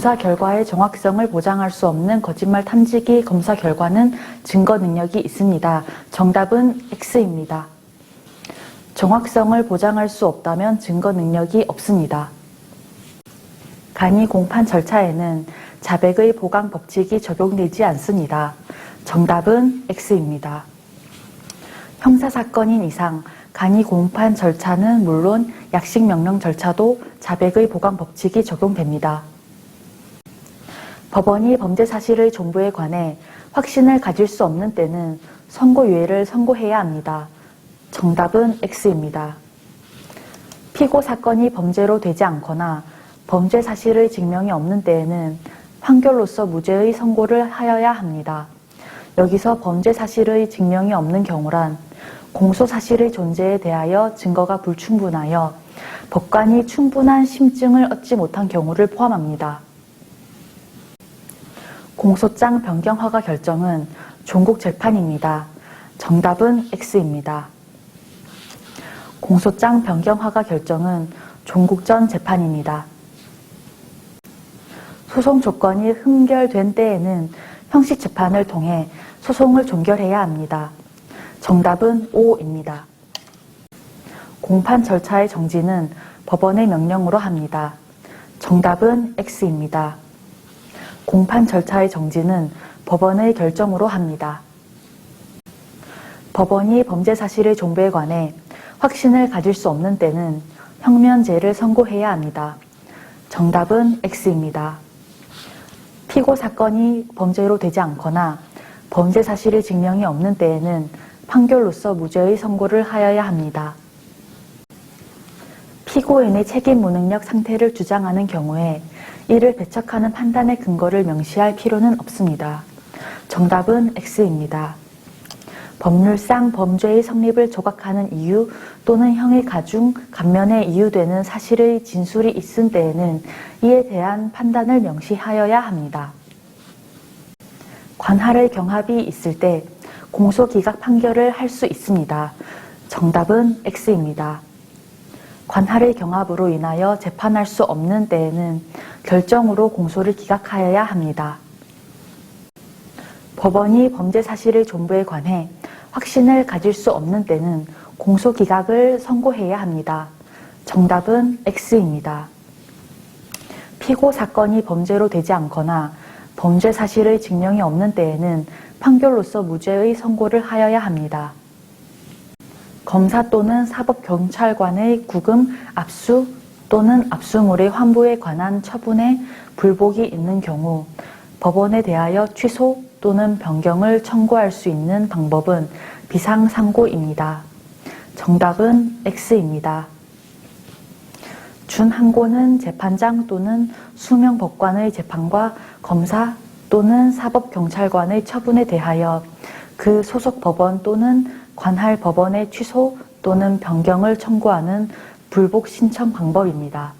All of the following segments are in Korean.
검사 결과의 정확성을 보장할 수 없는 거짓말 탐지기 검사 결과는 증거 능력이 있습니다. 정답은 X입니다. 정확성을 보장할 수 없다면 증거 능력이 없습니다. 간이 공판 절차에는 자백의 보강 법칙이 적용되지 않습니다. 정답은 X입니다. 형사사건인 이상 간이 공판 절차는 물론 약식명령 절차도 자백의 보강 법칙이 적용됩니다. 법원이 범죄 사실의 존부에 관해 확신을 가질 수 없는 때는 선고유예를 선고해야 합니다. 정답은 X입니다. 피고 사건이 범죄로 되지 않거나 범죄 사실의 증명이 없는 때에는 판결로서 무죄의 선고를 하여야 합니다. 여기서 범죄 사실의 증명이 없는 경우란 공소 사실의 존재에 대하여 증거가 불충분하여 법관이 충분한 심증을 얻지 못한 경우를 포함합니다. 공소장 변경 허가 결정은 종국 재판입니다. 정답은 X입니다. 공소장 변경 허가 결정은 종국 전 재판입니다. 소송 조건이 흠결된 때에는 형식 재판을 통해 소송을 종결해야 합니다. 정답은 O입니다. 공판 절차의 정지는 법원의 명령으로 합니다. 정답은 X입니다. 공판 절차의 정지는 법원의 결정으로 합니다. 법원이 범죄 사실의 존부에 관해 확신을 가질 수 없는 때는 형면죄를 선고해야 합니다. 정답은 X입니다. 피고 사건이 범죄로 되지 않거나 범죄 사실의 증명이 없는 때에는 판결로서 무죄의 선고를 하여야 합니다. 피고인의 책임 무능력 상태를 주장하는 경우에 이를 배척하는 판단의 근거를 명시할 필요는 없습니다. 정답은 X입니다. 법률상 범죄의 성립을 조각하는 이유 또는 형의 가중, 감면에 이유되는 사실의 진술이 있은 때에는 이에 대한 판단을 명시하여야 합니다. 관할의 경합이 있을 때 공소기각 판결을 할 수 있습니다. 정답은 X입니다. 관할의 경합으로 인하여 재판할 수 없는 때에는 결정으로 공소를 기각하여야 합니다. 법원이 범죄 사실의 존부에 관해 확신을 가질 수 없는 때는 공소 기각을 선고해야 합니다. 정답은 X입니다. 피고 사건이 범죄로 되지 않거나 범죄 사실의 증명이 없는 때에는 판결로서 무죄의 선고를 하여야 합니다. 검사 또는 사법경찰관의 구금, 압수 또는 압수물의 환부에 관한 처분에 불복이 있는 경우 법원에 대하여 취소 또는 변경을 청구할 수 있는 방법은 비상상고입니다. 정답은 X입니다. 준항고는 재판장 또는 수명 법관의 재판과 검사 또는 사법경찰관의 처분에 대하여 그 소속 법원 또는 관할 법원의 취소 또는 변경을 청구하는 불복 신청 방법입니다.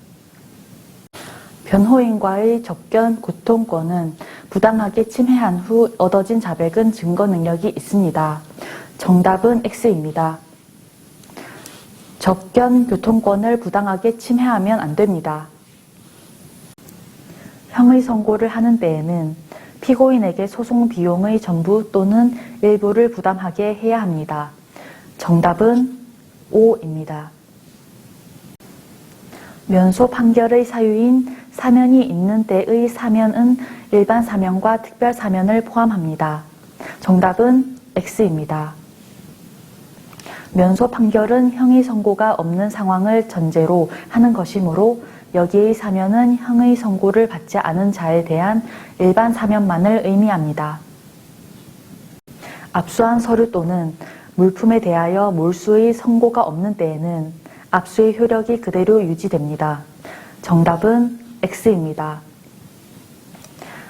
변호인과의 접견 교통권은 부당하게 침해한 후 얻어진 자백은 증거 능력이 있습니다. 정답은 X입니다. 접견 교통권을 부당하게 침해하면 안 됩니다. 형의 선고를 하는 때에는 피고인에게 소송 비용의 전부 또는 일부를 부담하게 해야 합니다. 정답은 O입니다. 면소 판결의 사유인 사면이 있는 때의 사면은 일반 사면과 특별 사면을 포함합니다. 정답은 X입니다. 면소 판결은 형의 선고가 없는 상황을 전제로 하는 것이므로 여기의 사면은 형의 선고를 받지 않은 자에 대한 일반 사면만을 의미합니다. 압수한 서류 또는 물품에 대하여 몰수의 선고가 없는 때에는 압수의 효력이 그대로 유지됩니다. 정답은 X입니다.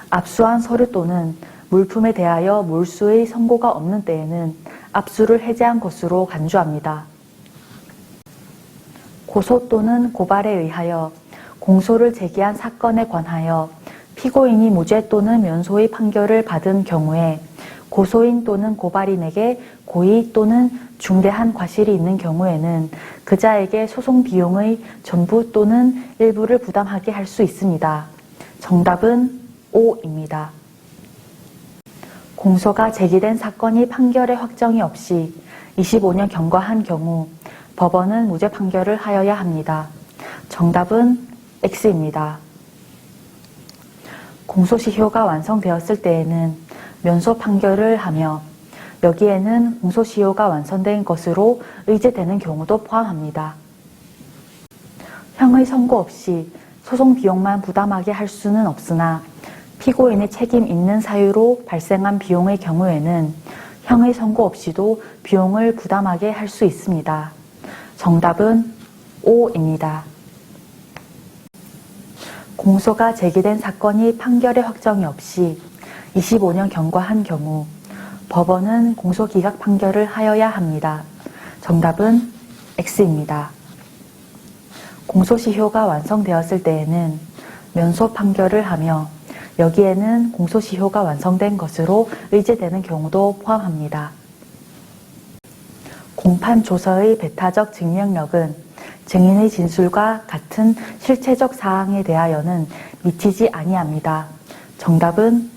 압수한 서류 또는 물품에 대하여 몰수의 선고가 없는 때에는 압수를 해제한 것으로 간주합니다. 고소 또는 고발에 의하여 공소를 제기한 사건에 관하여 피고인이 무죄 또는 면소의 판결을 받은 경우에 고소인 또는 고발인에게 고의 또는 중대한 과실이 있는 경우에는 그자에게 소송 비용의 전부 또는 일부를 부담하게 할 수 있습니다. 정답은 O입니다. 공소가 제기된 사건이 판결의 확정이 없이 25년 경과한 경우 법원은 무죄 판결을 하여야 합니다. 정답은 X입니다. 공소시효가 완성되었을 때에는 면소 판결을 하며 여기에는 공소시효가 완성된 것으로 의제되는 경우도 포함합니다. 형의 선고 없이 소송 비용만 부담하게 할 수는 없으나 피고인의 책임 있는 사유로 발생한 비용의 경우에는 형의 선고 없이도 비용을 부담하게 할 수 있습니다. 정답은 O입니다. 공소가 제기된 사건이 판결의 확정이 없이 25년 경과한 경우 법원은 공소기각 판결을 하여야 합니다. 정답은 X입니다. 공소시효가 완성되었을 때에는 면소 판결을 하며 여기에는 공소시효가 완성된 것으로 의제되는 경우도 포함합니다. 공판조서의 배타적 증명력은 증인의 진술과 같은 실체적 사항에 대하여는 미치지 아니합니다. 정답은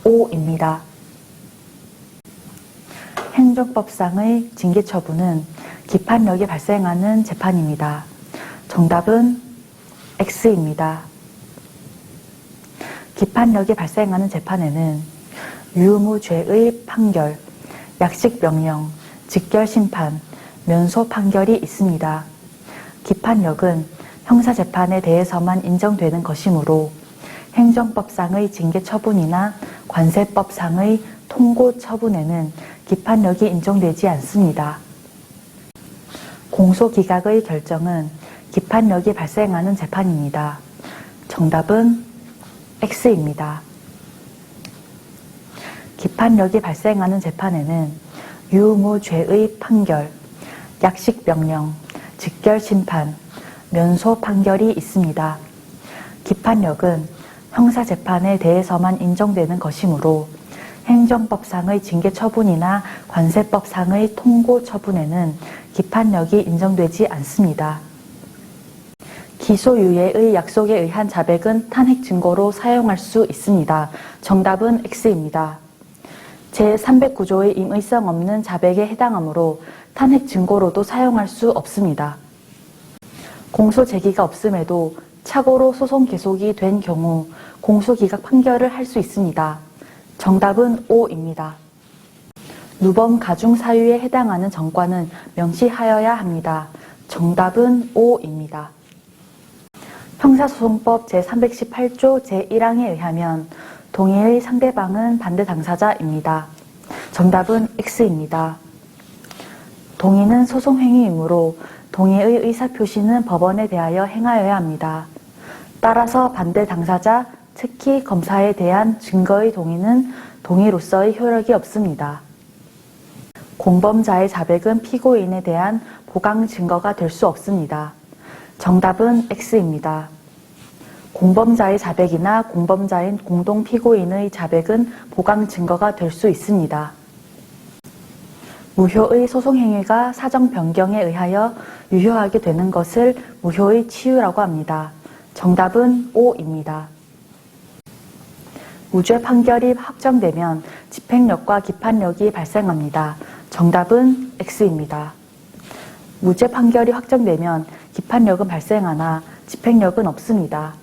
O입니다. 행정법상의 징계처분은 기판력이 발생하는 재판입니다. 정답은 X입니다. 기판력이 발생하는 재판에는 유무죄의 판결, 약식명령, 직결심판, 면소 판결이 있습니다. 기판력은 형사재판에 대해서만 인정되는 것이므로 행정법상의 징계처분이나 관세법상의 통고처분에는 기판력이 인정되지 않습니다. 공소기각의 결정은 기판력이 발생하는 재판입니다. 정답은 X입니다. 기판력이 발생하는 재판에는 유무죄의 판결, 약식명령, 직결심판, 면소 판결이 있습니다. 기판력은 형사재판에 대해서만 인정되는 것이므로 행정법상의 징계처분이나 관세법상의 통고처분에는 기판력이 인정되지 않습니다. 기소유예의 약속에 의한 자백은 탄핵 증거로 사용할 수 있습니다. 정답은 X입니다. 제309조의 임의성 없는 자백에 해당하므로 탄핵 증거로도 사용할 수 없습니다. 공소 제기가 없음에도 착오로 소송 계속이 된 경우 공소기각 판결을 할 수 있습니다. 정답은 O입니다. 누범 가중 사유에 해당하는 정과는 명시하여야 합니다. 정답은 O입니다. 형사소송법 제318조 제1항에 의하면 동의의 상대방은 반대 당사자입니다. 정답은 X입니다. 동의는 소송행위이므로 동의의 의사표시는 법원에 대하여 행하여야 합니다. 따라서 반대 당사자, 특히 검사에 대한 증거의 동의는 동의로서의 효력이 없습니다. 공범자의 자백은 피고인에 대한 보강 증거가 될 수 없습니다. 정답은 X입니다. 공범자의 자백이나 공범자인 공동 피고인의 자백은 보강 증거가 될 수 있습니다. 무효의 소송행위가 사정 변경에 의하여 유효하게 되는 것을 무효의 치유라고 합니다. 정답은 O입니다. 무죄 판결이 확정되면 집행력과 기판력이 발생합니다. 정답은 X입니다. 무죄 판결이 확정되면 기판력은 발생하나 집행력은 없습니다.